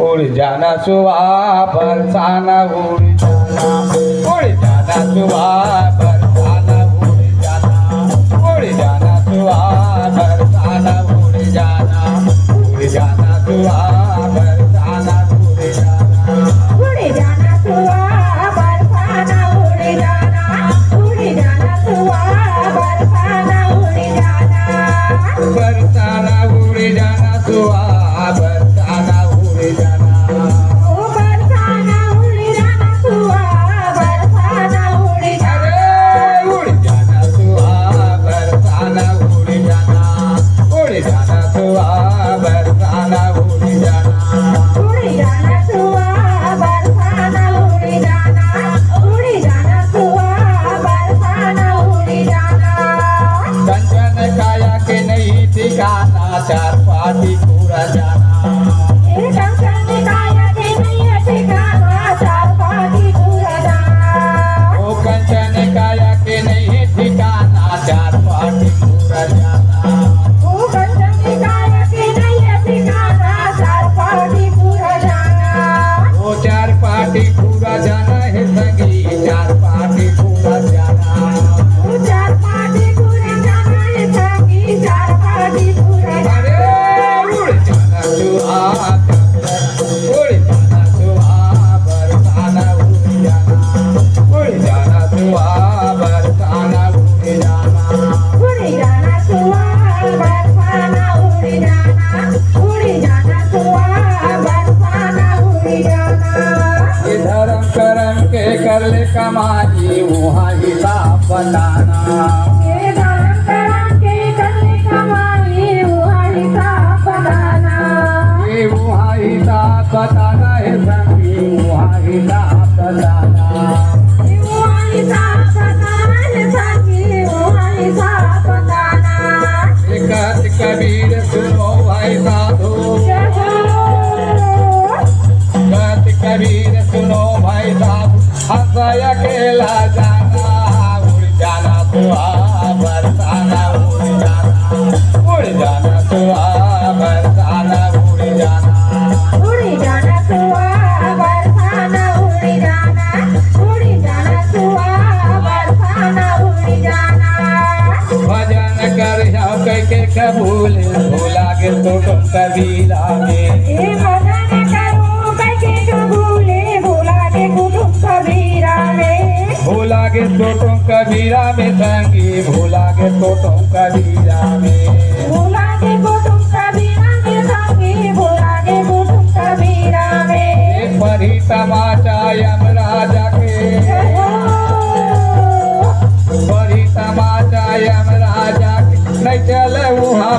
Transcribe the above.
उड़ जाना सुबह बरसाना उड़ जाना उड़ जाना सुबह बरसाना उड़ जाना उड़ जाना सुबह बरसाना उड़ जाना सुबह बरसाना उड़ जाना उड़ जाना सुबह बरसाना उड़ जाना उड़ जाना सुबह बरसाना उड़ जाना बरसाना उड़ जाना सुबह बरसाना उड़ जाना ओ बरसाना उड़ जाना सुबह बरसाना उड़ जाना उड़ जाना सुबह बरसाना उड़ जाना सुबह बरसाना उड़ जाना उड़ जाना सुबह बरसाना उड़ जाना उड़ जाना सुबह बरसाना उड़ जाना कंचन काया के नहीं ठिकाना चार पाटी पूरा जाना ए कंचन काया के नहीं ठिकाना चार पाटी पूरा जाना ओ कंचन काया के नहीं ठिकाना चार पाटी पूरा जाना ओ कंचन काया के नहीं ठिकाना चार पाटी पूरा जाना ओ चार पाटी पूरा जाना है संगी चार पाटी पूरा जाना ओ चार पाटी पूरा जाना है संगी चार पाटी पूरा जाना उड़ जाना सुबह बरसाना उड़ जाना उड़ जाना सुबह बरसाना उड़ जाना उड़ जाना सुबह बरसाना उड़ जाना उड़ जाना सुबह बरसाना उड़ जाना ये धर्म करम के कर ले कमाई वहाँ हिसाब बताना ये दान करा के करने कमाई वहाँ हिसाब बनाना ये वहाँ हिसाब बताना है संगी वहाँ हिसाब बताना ये वहाँ हिसाब बनाना है संगी वहाँ हिसाब बनाना कहत कबीर सुनो भाई साधु जय बोलो कहत कबीर सुनो भाई साधु हंस अकेला जाना उड़ जाना सुबह बरसाना उड़ जाना सुबह बरसाना उड़ जाना उड़ जाना सुबह बरसाना उड़ जाना उड़ जाना सुबह बरसाना उड़ जाना भजन कर के कबूल भोला के तो तुम कबीरा में ए भजन करो कैसे कबूले भोला के कुटुंब कबीरा में भोला के तो तुम कबीरा में संगी भोला के तो तुम कबीरा में भोला के कुटुंब कबीरा में संगी भोला के कुटुंब कबीरा में एक परी तमाचा यमराजा के बड़ी तमाचा यमराजा के नहीं चले वहाँ